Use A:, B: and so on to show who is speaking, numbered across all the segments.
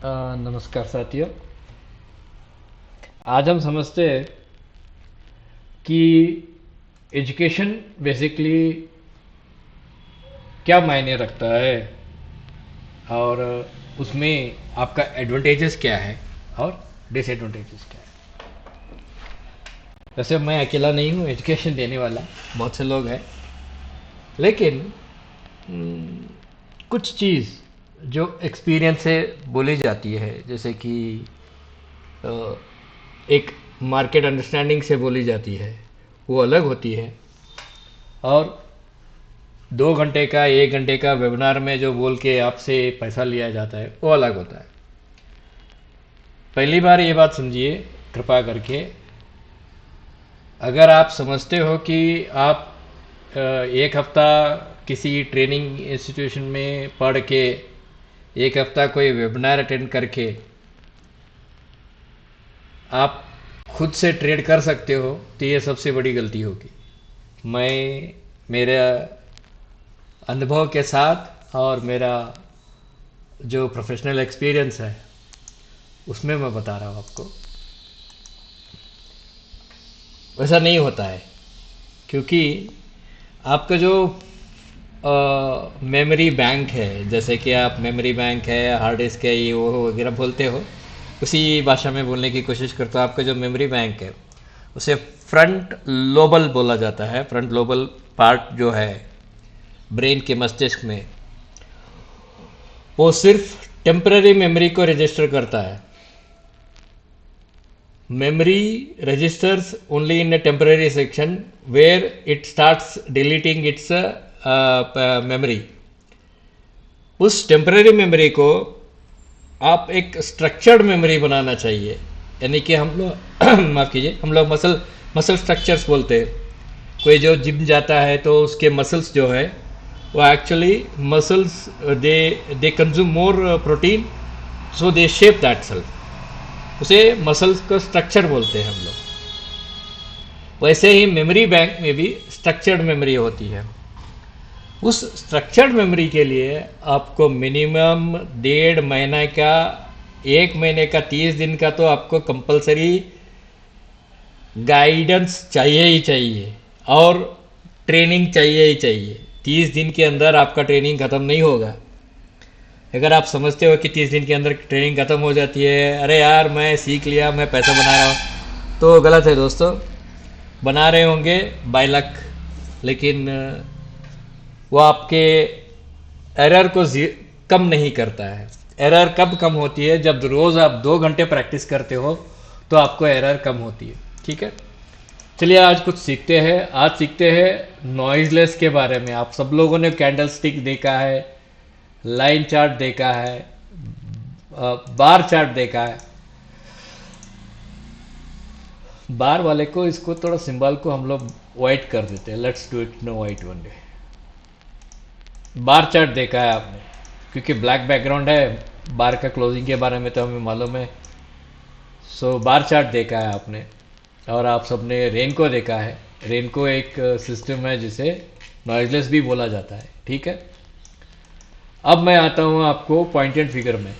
A: नमस्कार साथियों। आज हम समझते हैं कि एजुकेशन बेसिकली क्या मायने रखता है और उसमें आपका एडवांटेजेस क्या है और डिसएडवांटेजेस क्या है। वैसे मैं अकेला नहीं हूँ एजुकेशन देने वाला, बहुत से लोग हैं, लेकिन हम्म, कुछ चीज़ जो एक्सपीरियंस से बोली जाती है, जैसे कि अ, एक मार्केट अंडरस्टैंडिंग से बोली जाती है, वो अलग होती है। और 2 घंटे का 1 घंटे का वेबिनार में जो बोल के आपसे पैसा लिया जाता है वो अलग होता है। पहली बार ये बात समझिए कृपा करके, अगर आप समझते हो कि आप एक हफ्ता किसी ट्रेनिंग इंस्टीट्यूशन में पढ़ के, एक हफ्ता कोई वेबिनार अटेंड करके आप खुद से ट्रेड कर सकते हो, तो ये सबसे बड़ी गलती होगी। मैं मेरे अनुभव के साथ और मेरा जो प्रोफेशनल एक्सपीरियंस है उसमें मैं बता रहा हूँ आपको, वैसा नहीं होता है। क्योंकि आपका जो मेमोरी बैंक है, जैसे कि आप मेमोरी बैंक है, हार्ड डिस्क है, ये वो वगैरह बोलते हो, उसी भाषा में बोलने की कोशिश करता हूँ। आपका जो मेमोरी बैंक है उसे फ्रंट लोबल बोला जाता है। फ्रंट लोबल पार्ट जो है ब्रेन के मस्तिष्क में, वो सिर्फ टेम्पररी मेमोरी को रजिस्टर करता है। Memory registers only in a temporary section where it starts deleting its memory. उस टेम्पररी मेमोरी को आप एक स्ट्रक्चर्ड मेमोरी बनाना चाहिए। यानी कि हम लोग माफ़ कीजिए, हम लोग मसल स्ट्रक्चर्स बोलते हैं। कोई जो जिम जाता है तो उसके मसल्स जो है वो actually muscles, they they consume more protein, so they shape that self. उसे मसल्स का स्ट्रक्चर बोलते हैं हम लोग। वैसे ही मेमोरी बैंक में भी स्ट्रक्चर्ड मेमोरी होती है। उस स्ट्रक्चर्ड मेमोरी के लिए आपको मिनिमम 1.5 महीने का, 1 महीने का, 30 दिन का तो आपको कंपलसरी गाइडेंस चाहिए ही चाहिए और ट्रेनिंग चाहिए ही चाहिए। 30 दिन के अंदर आपका ट्रेनिंग ख़त्म नहीं होगा। अगर आप समझते हो कि 30 दिन के अंदर ट्रेनिंग ख़त्म हो जाती है, अरे यार मैं सीख लिया, मैं पैसा बना रहा हूँ, तो गलत है दोस्तों। बना रहे होंगे बाय लक, लेकिन वो आपके एरर को कम नहीं करता है। एरर कब कम होती है? जब रोज़ आप 2 घंटे प्रैक्टिस करते हो तो आपको एरर कम होती है। ठीक है, चलिए आज कुछ सीखते हैं। आज सीखते हैं नॉइजलेस के बारे में। आप सब लोगों ने कैंडल स्टिक देखा है, लाइन चार्ट देखा है, बार चार्ट देखा है। बार वाले को, इसको थोड़ा सिंबल को हम लोग वाइट कर देते हैं। Let's do it no wait one day. Bar chart देखा है आपने, क्योंकि ब्लैक बैकग्राउंड है। बार का क्लोजिंग के बारे में तो हमें मालूम है। सो बार चार्ट देखा है आपने। और आप सबने रेन को देखा है। रेन को एक सिस्टम है जिसे नॉइजलेस भी बोला जाता है। ठीक है, अब मैं आता हूँ आपको पॉइंट एंड फिगर में।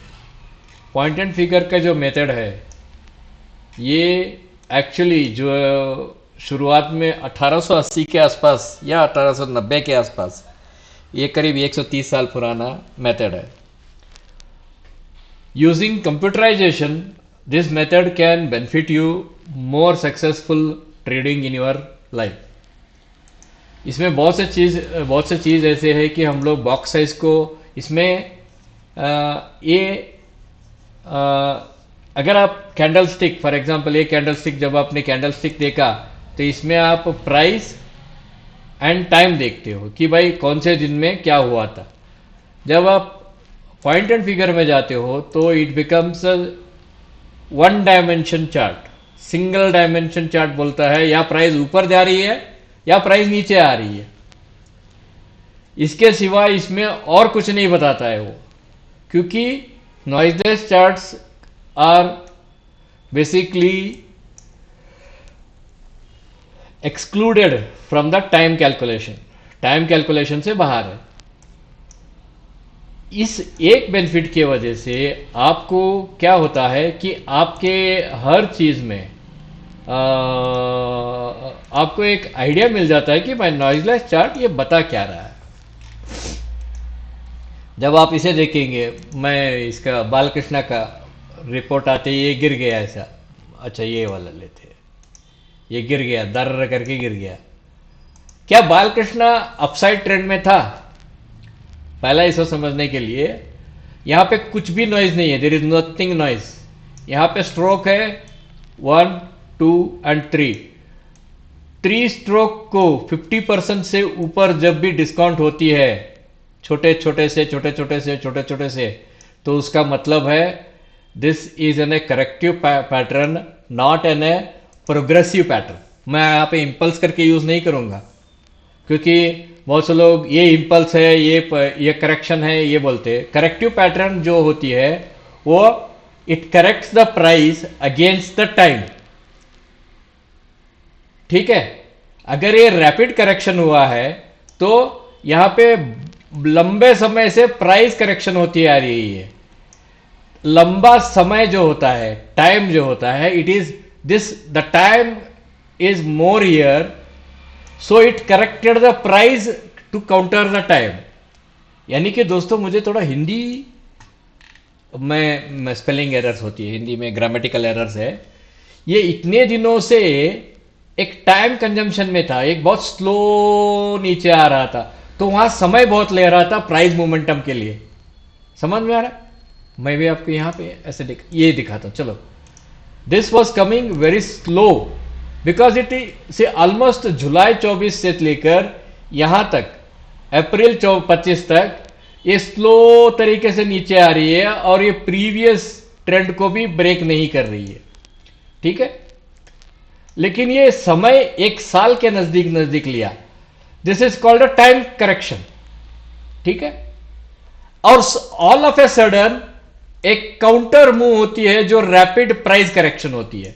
A: पॉइंट एंड फिगर का जो मेथड है, ये एक्चुअली जो शुरुआत में 1880 के आसपास या 1890 के आसपास, ये करीब 130 साल पुराना मेथड है। Using computerization, this method can benefit you more successful trading in your life. इसमें बहुत से चीज़ ऐसे है कि हम लोग बॉक्स साइज को इसमें ये अगर आप कैंडल स्टिक, फॉर एग्जांपल ये कैंडल स्टिक, जब आपने कैंडल स्टिक देखा तो इसमें आप प्राइस एंड टाइम देखते हो कि भाई कौन से दिन में क्या हुआ था। जब आप पॉइंट एंड फिगर में जाते हो तो it becomes one dimension chart, single dimension chart बोलता है। या प्राइस ऊपर जा रही है या प्राइस नीचे आ रही है, इसके सिवा इसमें और कुछ नहीं बताता है वो। क्योंकि noiseless charts are basically excluded from the time calculation. Time calculation से बाहर है। इस एक बेनिफिट की वजह से आपको क्या होता है कि आपके हर चीज में आपको एक आइडिया मिल जाता है कि भाई नॉइजलेस चार्ट ये बता क्या रहा है। जब आप इसे देखेंगे, मैं इसका बालकृष्ण का रिपोर्ट आते ही ये गिर गया ऐसा, अच्छा ये वाला लेते हैं, ये गिर गया, दर्र करके गिर गया। क्या बालकृष्ण अपसाइड ट्रेंड में था? पहला इसको समझने के लिए यहां पे कुछ भी नॉइज नहीं है, देयर इज नथिंग नॉइज। यहां पे स्ट्रोक है 1 2 एंड 3 स्ट्रोक को 50% से ऊपर जब भी डिस्काउंट होती है, छोटे छोटे से छोटे छोटे से छोटे छोटे से, तो उसका मतलब है this is an a corrective pattern, not an a progressive pattern. मैं यहां पे इंपल्स करके यूज नहीं करूंगा, क्योंकि बहुत से लोग ये इंपल्स है, ये करेक्शन है, ये बोलते हैं। करेक्टिव पैटर्न जो होती है वो it corrects the price against the time, ठीक है। अगर ये रैपिड करेक्शन हुआ है तो यहां पे लंबे समय से प्राइस करेक्शन होती आ रही है। लंबा समय जो होता है, टाइम जो होता है, it is this the time is more here, so it corrected the price to counter the time. यानी कि दोस्तों, मुझे थोड़ा हिंदी में स्पेलिंग एरर्स होती है, हिंदी में ग्रामेटिकल एरर्स है। ये इतने दिनों से एक टाइम कंजम्पशन में था, एक बहुत स्लो नीचे आ रहा था, तो वहां समय बहुत ले रहा था प्राइस मोमेंटम के लिए। समझ में आ रहा है? मैं भी आपको यहां पे ऐसे ये दिखाता हूं। चलो, this was coming very slow because it से ऑलमोस्ट जुलाई 24 से लेकर यहां तक अप्रैल 25 तक ये स्लो तरीके से नीचे आ रही है और ये प्रीवियस ट्रेंड को भी ब्रेक नहीं कर रही है, ठीक है। लेकिन ये समय एक साल के नजदीक नजदीक लिया, this is called a time correction, ठीक है। और ऑल ऑफ ए सडन एक काउंटर मूव होती है जो रैपिड प्राइस करेक्शन होती है।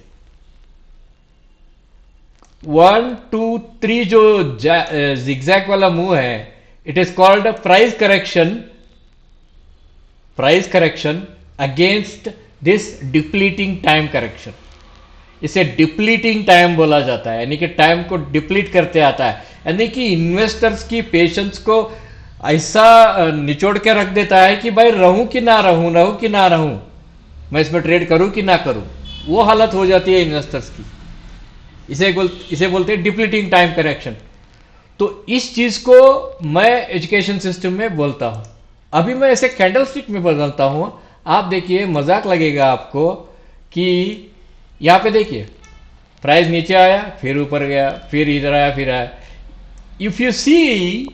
A: 1 2 3 जो जिगजैग वाला मूव है, it is called price correction against this depleting time correction. इसे डिप्लीटिंग टाइम बोला जाता है, यानी कि टाइम को डिप्लीट करते आता है, यानी कि इन्वेस्टर्स की पेशेंस को ऐसा निचोड़ के रख देता है कि भाई रहूं कि ना रहूं, रहूं कि ना रहूं, मैं इसमें ट्रेड करूं कि ना करूं, वो हालत हो जाती है इन्वेस्टर्स की। इसे बोलते हैं डिप्लीटिंग टाइम करेक्शन। तो इस चीज को मैं एजुकेशन सिस्टम में बोलता हूं। अभी मैं इसे कैंडल स्टिक में बदलता हूं। आप देखिए, मजाक लगेगा आपको कि यहां पे देखिए प्राइस नीचे आया, फिर ऊपर गया, फिर इधर आया, फिर आया। If you see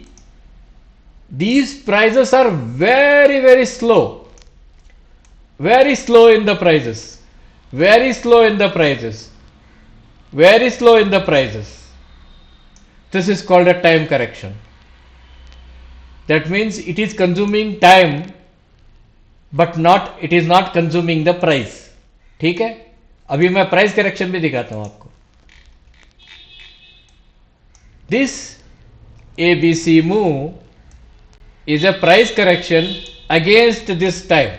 A: these prices are very very slow, very slow in the prices, very slow in the prices, very slow in the prices. This is called a time correction. That means it is consuming time but it is not consuming the price, ठीक है। अभी मैं price correction भी दिखाता हूं आपको। This ABC move is a price correction against this time.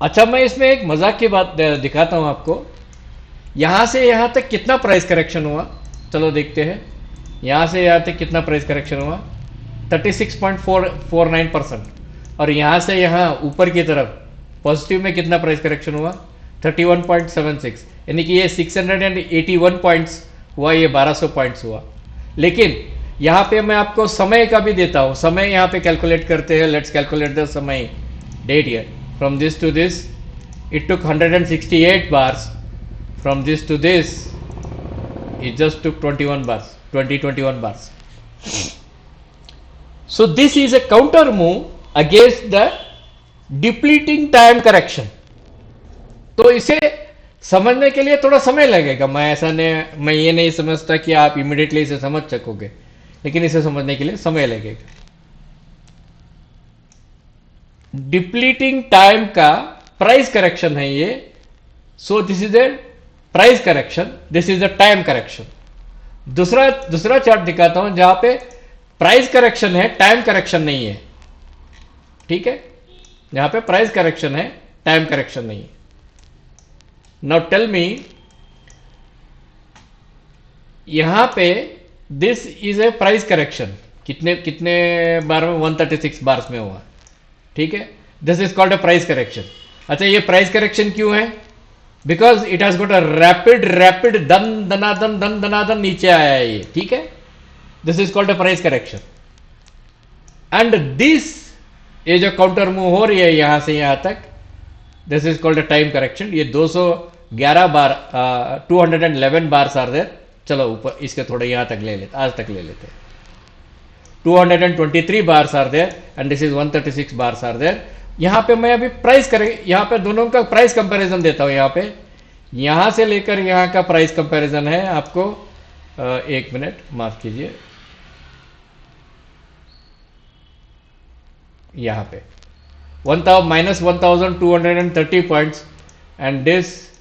A: अच्छा, मैं इसमें एक मजाक की बात दिखाता हूं आपको। यहां से यहां तक कितना प्राइस करेक्शन हुआ, चलो देखते हैं। यहां से यहां तक कितना प्राइस करेक्शन हुआ, 36.49%। और यहां से यहां ऊपर की तरफ पॉजिटिव में कितना प्राइस करेक्शन हुआ, 31.76, यानी कि ये 681 पॉइंट्स हुआ, ये 1200 पॉइंट्स हुआ। लेकिन यहां पे मैं आपको समय का भी देता हूं, समय यहां पे कैलकुलेट करते हैं। लेट्स कैलकुलेट द समय date here. From this to this it took 168 bars, from this to this it just took 21 bars. So this is a counter move against the depleting time correction. तो इसे समझने के लिए थोड़ा समय लगेगा। मैं ये नहीं समझता कि आप इमीडिएटली इसे समझ सकोगे, लेकिन इसे समझने के लिए समय लगेगा। डिप्लीटिंग टाइम का प्राइस करेक्शन है ये। सो this is a price correction, this is a time correction. दूसरा चार्ट दिखाता हूं जहां पे प्राइस करेक्शन है, टाइम करेक्शन नहीं है। ठीक है, यहां पे प्राइस करेक्शन है, टाइम करेक्शन नहीं है। नाउ टेल मी, यहां पे this is a price correction, कितने कितने बार में, 136 बार्स में हुआ, ठीक है, this is called a price correction. अच्छा, ये प्राइस करेक्शन क्यों है? Because it has got a rapid rapid दन दनादन नीचे आया है ये, ठीक है, this is called a price correction. And this, ये जो काउंटर मूव हो रही है यहां से यहां तक, this is called a time correction. ये 211 बार, 211 बार आर देयर। चलो ऊपर इसके थोड़े यहां तक ले लेते, आज तक ले लेते हैं। 223 bars are there and this is 136 bars are there. यहां पे मैं अभी प्राइस करें, यहां पे दोनों का प्राइस कंपैरिजन देता हूं। यहां पे यहां से लेकर यहां का प्राइस कंपैरिजन है आपको, एक मिनट माफ कीजिए, यहां पे -1230 पॉइंट्स एंड दिस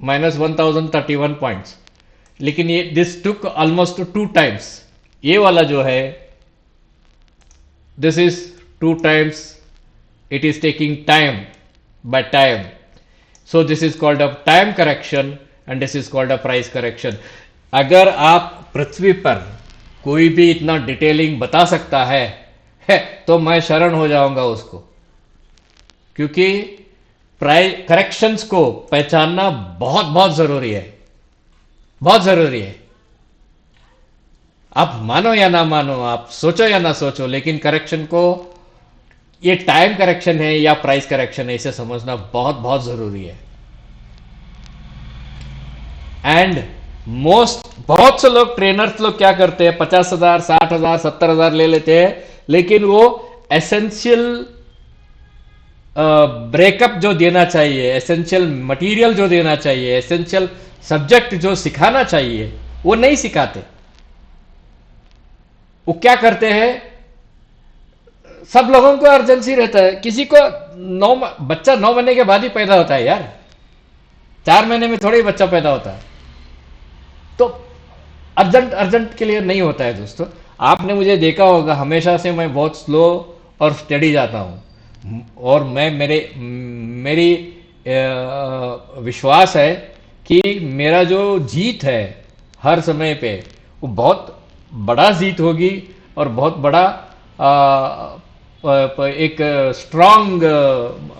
A: -1031 पॉइंट्स, लेकिन ये दिस टुक ऑलमोस्ट 2 टाइम्स। ये वाला जो है this is 2 times, it is taking time by time, so this is called a time correction and this is called a price correction. अगर आप पृथ्वी पर कोई भी इतना डिटेलिंग बता सकता है तो मैं शरण हो जाऊंगा उसको, क्योंकि प्राइस करेक्शंस को पहचानना बहुत बहुत जरूरी है, बहुत जरूरी है। आप मानो या ना मानो, आप सोचो या ना सोचो, लेकिन करेक्शन को, ये टाइम करेक्शन है या प्राइस करेक्शन है, इसे समझना बहुत बहुत जरूरी है। एंड बहुत से लोग, ट्रेनर्स लोग क्या करते हैं, 50,000 60,000 70,000 ले लेते हैं, लेकिन वो एसेंशियल ब्रेकअप जो देना चाहिए, एसेंशियल मटेरियल जो देना चाहिए, एसेंशियल सब्जेक्ट जो सिखाना चाहिए, वो नहीं सिखाते। वो क्या करते हैं, सब लोगों को अर्जेंसी रहता है, किसी को बच्चा 9 महीने के बाद ही पैदा होता है यार, 4 महीने में थोड़ा ही बच्चा पैदा होता है, तो अर्जेंट अर्जेंट के लिए नहीं होता है दोस्तों। आपने मुझे देखा होगा, हमेशा से मैं बहुत स्लो और स्टडी जाता हूं, और मैं मेरी विश्वास है कि मेरा जो जीत है हर समय पे, वो बहुत बड़ा जीत होगी और बहुत बड़ा एक स्ट्रांग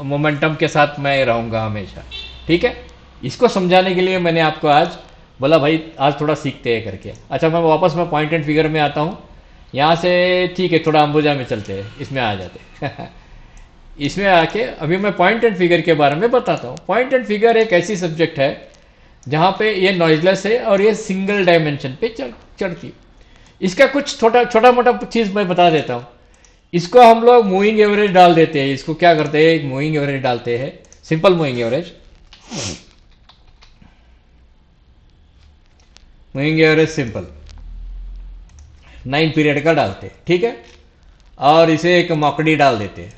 A: मोमेंटम के साथ मैं रहूंगा हमेशा, ठीक है। इसको समझाने के लिए मैंने आपको आज बोला भाई आज थोड़ा सीखते हैं करके। अच्छा, मैं वापस में पॉइंट एंड फिगर में आता हूँ यहाँ से, ठीक है, थोड़ा अंबुजा में चलते हैं, इसमें आ जाते हैं इसमें आके अभी मैं पॉइंट एंड फिगर के बारे में बताता हूँ। पॉइंट एंड फिगर एक ऐसी सब्जेक्ट है जहाँ पे ये नॉइजलेस है और ये सिंगल डायमेंशन पे चढ़ती। इसका कुछ छोटा मोटा चीज मैं बता देता हूँ। इसको हम लोग मूविंग एवरेज डाल देते हैं। इसको क्या करते हैं, एक मूविंग एवरेज डालते हैं, simple moving average, moving average simple 9 period का डालते हैं, ठीक है, और इसे एक मॉकडी डाल देते हैं।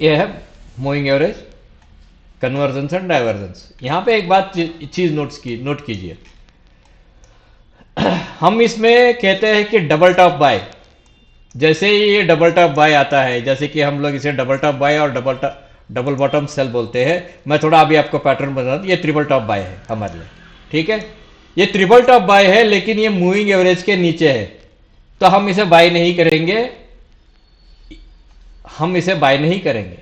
A: यह है moving average, convergence and divergence. यहां पे एक बात चीज नोट कीजिए, हम इसमें कहते हैं कि डबल टॉप बाय, जैसे ही ये डबल टॉप बाय आता है, जैसे कि हम लोग इसे डबल टॉप बाय और डबल बॉटम सेल बोलते हैं। मैं थोड़ा अभी आपको पैटर्न बता दूं, ये ट्रिपल टॉप बाय है हमारे लिए, ठीक है। ये ट्रिपल टॉप बाय है, लेकिन ये मूविंग एवरेज के नीचे है, तो हम इसे बाय नहीं करेंगे, हम इसे बाय नहीं करेंगे।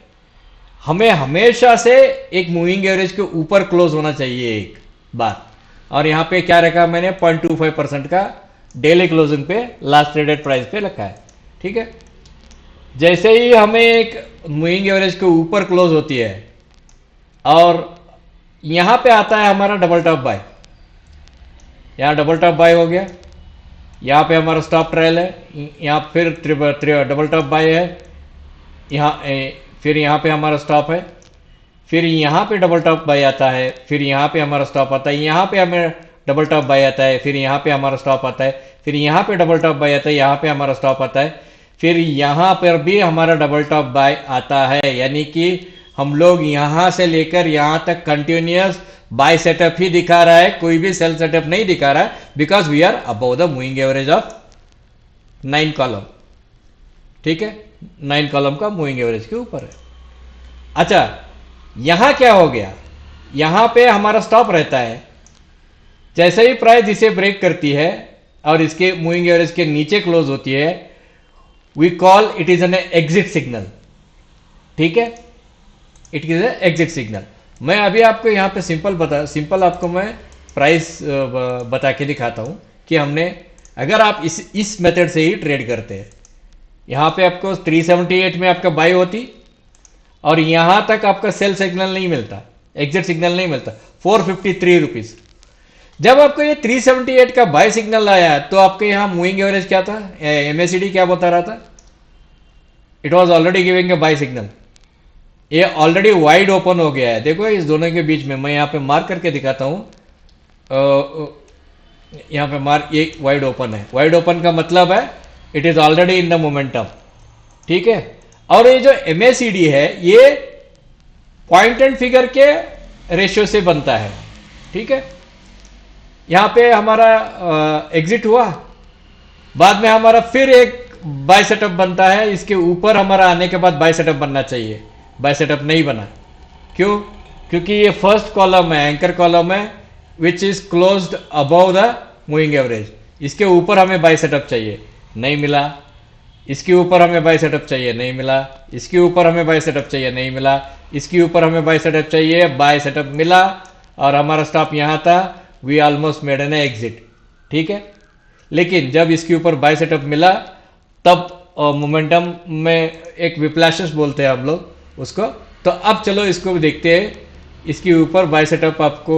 A: हमें हमेशा से एक मूविंग एवरेज के ऊपर क्लोज होना चाहिए एक बार। और यहां पे क्या रखा मैंने, 0.25% का डेली क्लोजिंग पे लास्ट ट्रेडेड प्राइस पे रखा है, ठीक है। जैसे ही हमें एक मूविंग एवरेज के ऊपर क्लोज होती है और यहां पे आता है हमारा डबल टॉप बाय, यहां डबल टॉप बाय हो गया, यहां पे हमारा स्टॉप ट्रायल है, यहां फिर डबल टॉप बाय है, यहां फिर यहां पे हमारा स्टॉप है, फिर यहां पे डबल टॉप बाय आता है, फिर यहां पे हमारा स्टॉप आता है, यहां पे हमें डबल टॉप बाय आता है, फिर यहां पे हमारा स्टॉप आता है, फिर यहां पे डबल टॉप बाय आता है, यहां पे हमारा स्टॉप आता है, फिर यहां पर भी हमारा डबल टॉप बाय आता है। यानी कि हम लोग यहां से लेकर यहां तक कंटिन्यूअस बाय सेटअप ही दिखा रहा है, कोई भी सेल सेटअप नहीं दिखा रहा है, because we are above the moving average of 9 column. ठीक है, 9 कॉलम का मूविंग एवरेज के ऊपर है। अच्छा, यहां क्या हो गया, यहां पे हमारा स्टॉप रहता है। जैसे ही प्राइस इसे ब्रेक करती है और इसके मूविंग एवरेज के नीचे क्लोज होती है, we call it is an exit signal. ठीक है, it is a exit signal. मैं अभी आपको यहां पे सिंपल आपको मैं प्राइस बता के दिखाता हूं कि हमने, अगर आप इस मेथड से ही ट्रेड करते हैं, यहां पे आपको 378 में आपका बाय होती और यहां तक आपका सेल सिग्नल नहीं मिलता, एग्जिट सिग्नल नहीं मिलता, 453 रुपीज। जब आपको ये 378 का बाय सिग्नल आया तो आपके यहां मूविंग एवरेज क्या था, एमएसीडी क्या बता रहा था, it was already giving a buy signal. ये ऑलरेडी वाइड ओपन हो गया है। देखो इस दोनों के बीच में मैं यहां पे मार्क करके दिखाता हूं, यहां पे मार्क, ये वाइड ओपन है। वाइड ओपन का मतलब है it is already in the momentum. ठीक है, और ये जो एमएसीडी है ये पॉइंट एंड फिगर के रेशियो से बनता है। ठीक है, यहां पे हमारा एग्जिट हुआ, बाद में हमारा फिर एक बाय सेटअप बनता है, इसके ऊपर हमारा आने के बाद बाय सेटअप बनना चाहिए, बाय सेटअप नहीं बना। क्यों? क्योंकि ये फर्स्ट कॉलम है, एंकर कॉलम है, which is closed above the moving average. इसके ऊपर हमें बाय सेटअप चाहिए, नहीं मिला। इसके ऊपर हमें बाय सेटअप चाहिए, नहीं मिला। इसके ऊपर हमें बाय सेटअप चाहिए, नहीं मिला। इसके ऊपर हमें बाय सेटअप चाहिए, बाय सेटअप मिला और हमारा स्टॉप यहां था, we almost made an exit. ठीक है, लेकिन जब इसके ऊपर बाय सेटअप मिला तब मोमेंटम में एक विप्लैशेस बोलते हैं हम लोग उसको। तो अब चलो इसको भी देखते हैं, इसके ऊपर बाय सेटअप आपको,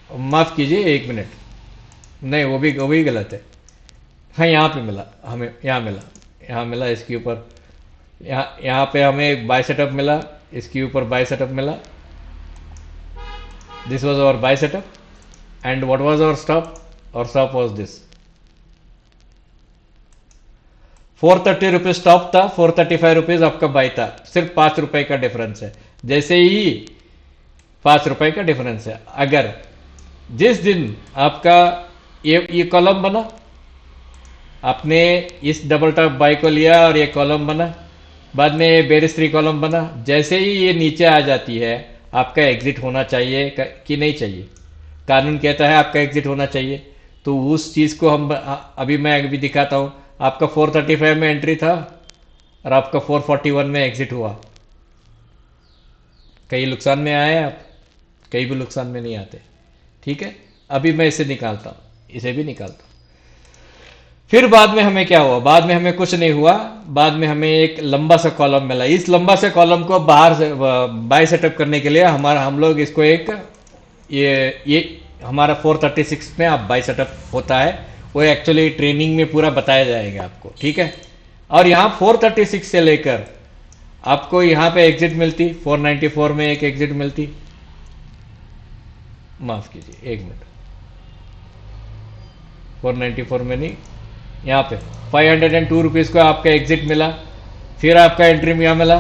A: माफ कीजिए 1 मिनट, नहीं वो भी गलत है। हाँ, यहाँ पे मिला हमें, यहाँ मिला इसके ऊपर, यहाँ पे हमें एक बाय सेटअप मिला, इसके ऊपर बाय सेटअप मिला। This was our buy setup and what was our stop, और stop was this 430 rupees stop था, 435 रुपीज आपका बाय था। सिर्फ 5 रुपए का डिफरेंस है, जैसे ही 5 रुपए का डिफरेंस है। अगर जिस दिन आपका ये कॉलम बना, आपने इस डबल टॉप बाय को लिया और ये कॉलम बना, बाद में ये बेरिस 3 कॉलम बना, जैसे ही ये नीचे आ जाती है आपका एग्जिट होना चाहिए कि नहीं चाहिए? कानून कहता है आपका एग्जिट होना चाहिए। तो उस चीज को हम अभी मैं अभी दिखाता हूं। आपका 435 में एंट्री था और आपका 441 में एग्जिट हुआ। कई नुकसान में आए आप, कई भी नुकसान में नहीं आते। ठीक है, अभी मैं इसे निकालता हूं, इसे भी निकालता हूं। फिर बाद में हमें क्या हुआ? बाद में हमें कुछ नहीं हुआ, बाद में हमें एक लंबा सा कॉलम मिला। इस लंबा से कॉलम को बाहर से बाय सेटअप करने के लिए हम लोग इसको एक ये हमारा 436 में आप बाय सेटअप होता है, वो एक्चुअली ट्रेनिंग में पूरा बताया जाएगा आपको। ठीक है, और यहाँ 436 से लेकर आपको यहाँ पे एग्जिट मिलती, 494 में एक एग्जिट मिलती, माफ कीजिए 1 मिनट, 494 में नहीं, यहाँ पे 502 रुपीज को आपका एग्जिट मिला। फिर आपका एंट्री यहाँ मिला,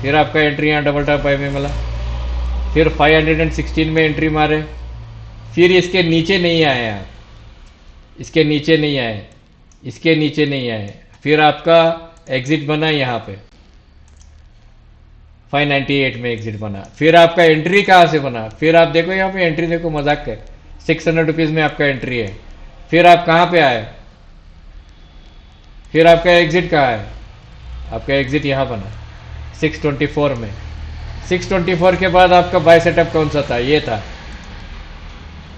A: फिर आपका एंट्री यहाँ डबल टॉप बाय में मिला, फिर 516 में एंट्री मारे, फिर इसके नीचे नहीं आए आप, इसके नीचे नहीं आए, इसके नीचे नहीं आए, फिर आपका एग्जिट बना यहाँ पे 598 में एग्जिट बना। फिर आपका एंट्री कहाँ से बना? फिर आप देखो यहाँ पे एंट्री देखो, मजाक है, 600 रुपीज में आपका एंट्री है। फिर आप कहाँ पे आए? फिर आपका एग्जिट कहाँ है? आपका एग्जिट यहाँ बना 624 में। 624 के बाद आपका बाय सेटअप कौन सा था? ये था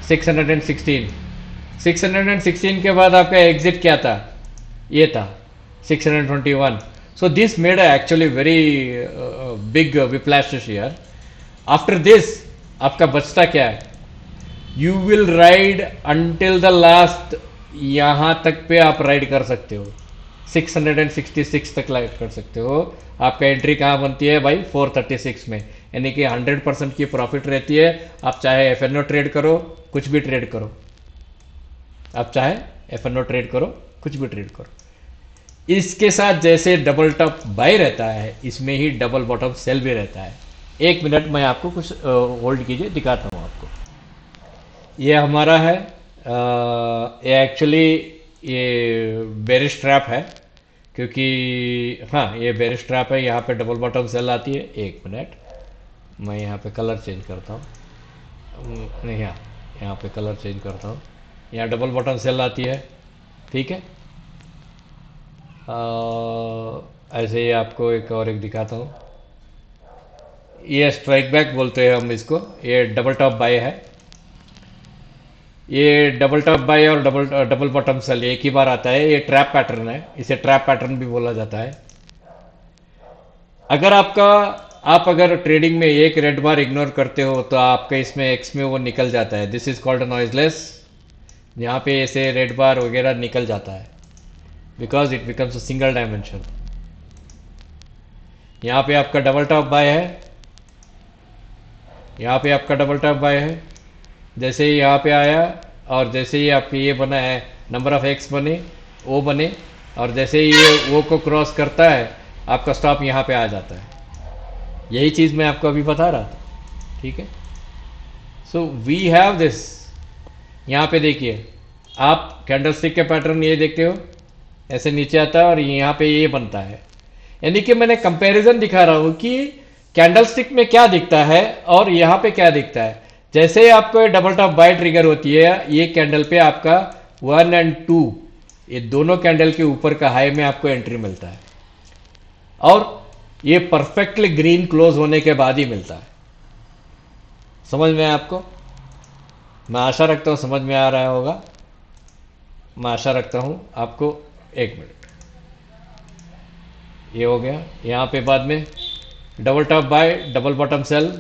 A: 616। 616 के बाद आपका एग्जिट क्या था? ये था 621। So this made a actually very big whiplashes here. After this, आपका बचता क्या है? You will ride until the last, यहां तक पे आप राइड कर सकते हो, 666 तक राइड कर सकते हो। आपका एंट्री कहां बनती है भाई? 436 में, यानी कि 100% की प्रॉफिट रहती है। आप चाहे एफएनओ ट्रेड करो, कुछ भी ट्रेड करो, आप चाहे एफएनओ ट्रेड करो, कुछ भी ट्रेड करो। इसके साथ जैसे डबल टॉप बाय रहता है, इसमें ही डबल बॉटम सेल भी रहता है। एक मिनट मैं आपको कुछ होल्ड कीजिए, दिखाता हूँ आपको। ये हमारा है, ये एक्चुअली ये बेरिश ट्रैप है, क्योंकि हाँ ये बेरिश ट्रैप है। यहाँ पे डबल बॉटम सेल आती है। एक मिनट, मैं यहाँ पे कलर चेंज करता हूँ। नहीं, यहाँ पे कलर चेंज करता हूँ। यहाँ डबल बॉटम सेल आती है, ठीक है। ऐसे ही आपको एक दिखाता हूँ। ये स्ट्राइक बैक बोलते हैं हम इसको। ये डबल टॉप बाय है। ये डबल टॉप बाय और डबल बॉटम सेल एक ही बार आता है। ये ट्रैप पैटर्न है, इसे ट्रैप पैटर्न भी बोला जाता है। अगर आप अगर ट्रेडिंग में एक रेड बार इग्नोर करते हो तो आपका इसमें एक्स में वो निकल जाता है। This is called noiseless. यहाँ पे ऐसे रेड बार वगैरह निकल जाता है, because it becomes a single dimension. यहाँ पे आपका डबल टॉप बाय है, यहाँ पे आपका डबल टॉप बाय है। जैसे ही यहाँ पे आया और जैसे ही आपके ये बना है, नंबर ऑफ एक्स बने, ओ बने, और जैसे ही ये ओ को क्रॉस करता है, आपका स्टॉप यहाँ पे आ जाता है। यही चीज़ मैं आपको अभी बता रहा था, ठीक है। So we have this. यहाँ पे देखिए, आप कैंडलस्टिक के पैटर्न ये देखते हो, ऐसे नीचे आता है और यहाँ पे ये बनता है। यानी कि मैंने कंपैरिजन दिखा रहा हूँ कि कैंडलस्टिक में क्या दिखता है और यहाँ पे क्या दिखता है। जैसे ही आपको डबल टॉप बाय ट्रिगर होती है, ये कैंडल पे आपका 1 और 2, ये दोनों कैंडल के ऊपर का हाई में आपको एंट्री मिलता है, और ये परफेक्टली ग्रीन क्लोज होने के बाद ही मिलता है। समझ में आया आपको? मैं आशा रखता हूं समझ में आ रहा होगा। मैं आशा रखता हूं आपको। एक मिनट, ये हो गया। यहां पे बाद में double top buy, double bottom sell,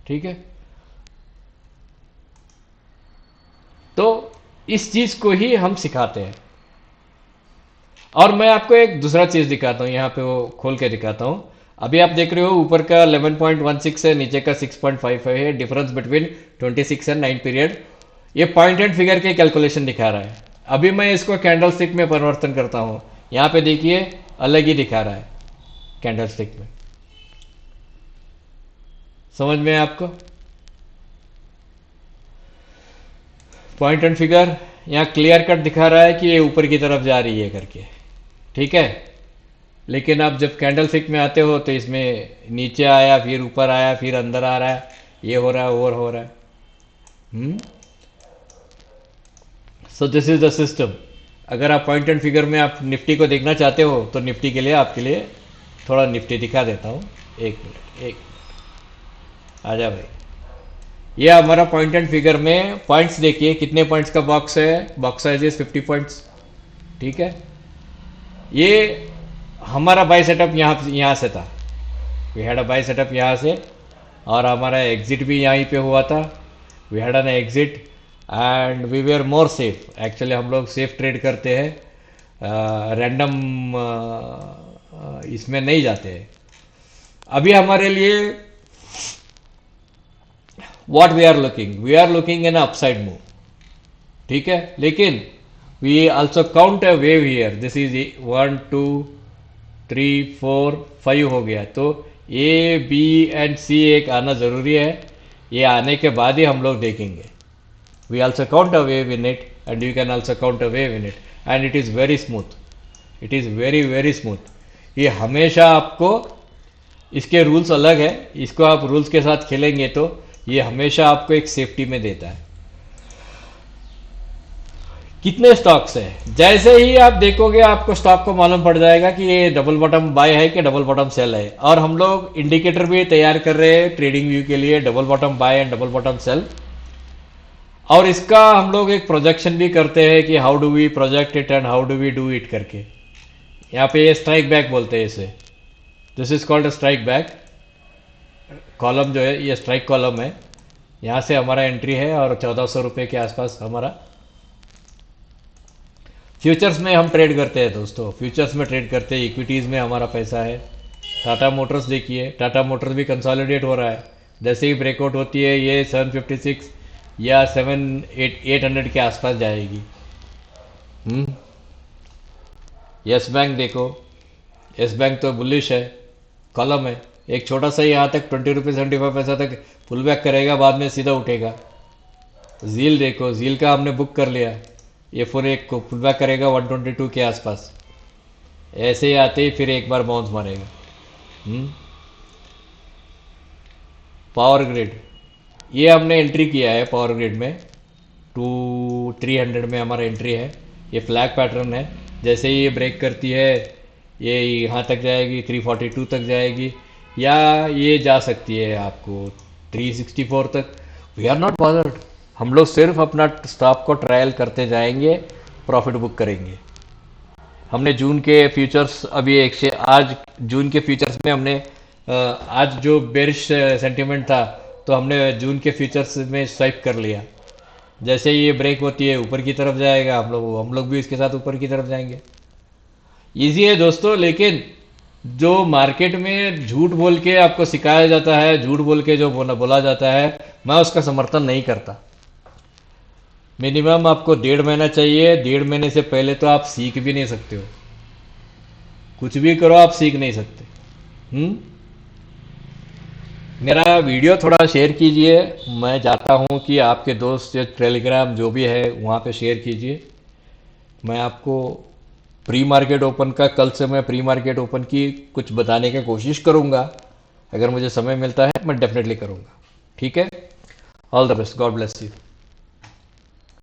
A: ठीक है। तो इस चीज को ही हम सिखाते हैं। और मैं आपको एक दूसरा चीज दिखाता हूं, यहां पे वो खोल के दिखाता हूं। अभी आप देख रहे हो ऊपर का 11.16 है, नीचे का 6.55 है। Difference between 26 and 9 period. ये पॉइंट एंड फिगर के कैलकुलेशन दिखा रहा है। अभी मैं इसको कैंडल स्टिक में परिवर्तन करता हूं। यहां पे देखिए, अलग ही दिखा रहा है कैंडल स्टिक में। समझ में है आपको? पॉइंट एंड फिगर यहाँ क्लियर कट दिखा रहा है कि ये ऊपर की तरफ जा रही है करके, ठीक है। लेकिन आप जब कैंडल स्टिक में आते हो तो इसमें नीचे आया, फिर ऊपर आया, फिर अंदर आ रहा है, ये हो रहा है, और हो रहा है। सो दिस इज द सिस्टम। अगर आप पॉइंट एंड फिगर में आप निफ्टी को देखना चाहते हो तो निफ्टी के लिए आपके लिए थोड़ा निफ्टी दिखा देता हूँ। एक मिनट, आजा भाई। ये हमारा पॉइंट एंड फिगर में पॉइंट्स देखिए, कितने पॉइंट्स का बॉक्स है। बॉक्स साइज इज 50 पॉइंट्स, ठीक है। ये हमारा बाय सेटअप यहाँ से था। We had a buy setup यहाँ से, और हमारा एग्जिट भी यहीं पे हुआ था। We had an exit and we were more safe. Actually हम लोग सेफ ट्रेड करते हैं, रैंडम इसमें नहीं जाते हैं। अभी हमारे लिए what we are looking in upside move, ठीक है। लेकिन we also count a wave here. This is 1 2 3 4 5 हो गया। तो ए बी एंड सी एक आना जरूरी है। ये आने के बाद ही हम लोग देखेंगे। We also count a wave in it and you can also count a wave in it, and it is very smooth. It is very very smooth. ये हमेशा आपको, इसके रूल्स अलग है, इसको आप रूल्स के साथ खेलेंगे तो ये हमेशा आपको एक सेफ्टी में देता है। कितने स्टॉक्स है, जैसे ही आप देखोगे आपको स्टॉक को मालूम पड़ जाएगा कि ये डबल बॉटम बाय है कि डबल बॉटम सेल है। और हम लोग इंडिकेटर भी तैयार कर रहे हैं ट्रेडिंग व्यू के लिए, double bottom buy and double bottom sell. और इसका हम लोग एक प्रोजेक्शन भी करते हैं कि how do we project it and how do we do it करके। यहाँ पे ये स्ट्राइक बैक बोलते हैं इसे। This is called strike back. Column जो है ये स्ट्राइक कॉलम है। यहाँ से हमारा एंट्री है और 1400 रुपये के आसपास हमारा। फ्यूचर्स में हम ट्रेड करते हैं दोस्तों, फ्यूचर्स में ट्रेड करते हैं, इक्विटीज़ में हमारा पैसा है। टाटा मोटर्स देखिए, टाटा मोटर्स भी कंसोलिडेट हो रहा है। जैसे ही ब्रेकआउट होती है ये 756 या 7 800 के आसपास जाएगी। यस बैंक देखो, यस बैंक तो बुलिश है, कॉलम है, एक छोटा सा यहाँ तक 20 रुपये 75 पैसा तक पुल बैक करेगा, बाद में सीधा उठेगा। जील देखो, जील का हमने बुक कर लिया, ये फोन एक को पुल बैक करेगा 122 के आसपास, ऐसे ही आते ही फिर एक बार बाउंस मारेगा। पावर ग्रिड, ये हमने एंट्री किया है पावर ग्रिड में, 300 में हमारा एंट्री है। ये फ्लैग पैटर्न है, जैसे ही ये ब्रेक करती है ये यहाँ तक जाएगी, 342 तक जाएगी, या ये जा सकती है आपको 364 तक। वी आर नॉट बॉदर्ड, हम लोग सिर्फ अपना स्टॉप को ट्रायल करते जाएंगे, प्रॉफिट बुक करेंगे। हमने जून के फ्यूचर्स अभी एक से आज जून के फ्यूचर्स में हमने आज जो बेरिश सेंटीमेंट था तो हमने जून के फ्यूचर्स में स्वाइप कर लिया। जैसे ही ये ब्रेक होती है ऊपर की तरफ जाएगा, हम लोग भी इसके साथ ऊपर की तरफ जाएंगे। इजी है दोस्तों, लेकिन जो मार्केट में झूठ बोल के आपको सिखाया जाता है, झूठ बोल के जो बोला जाता है, मैं उसका समर्थन नहीं करता। मिनिमम आपको 1.5 महीना चाहिए, 1.5 महीने से पहले तो आप सीख भी नहीं सकते हो, कुछ भी करो आप सीख नहीं सकते। मेरा वीडियो थोड़ा शेयर कीजिए, मैं चाहता हूँ कि आपके दोस्त या टेलीग्राम जो भी है वहाँ पे शेयर कीजिए। मैं आपको प्री मार्केट ओपन का, कल से मैं प्री मार्केट ओपन की कुछ बताने की कोशिश करूँगा, अगर मुझे समय मिलता है मैं डेफिनेटली करूँगा। ठीक है, all the best, God bless you.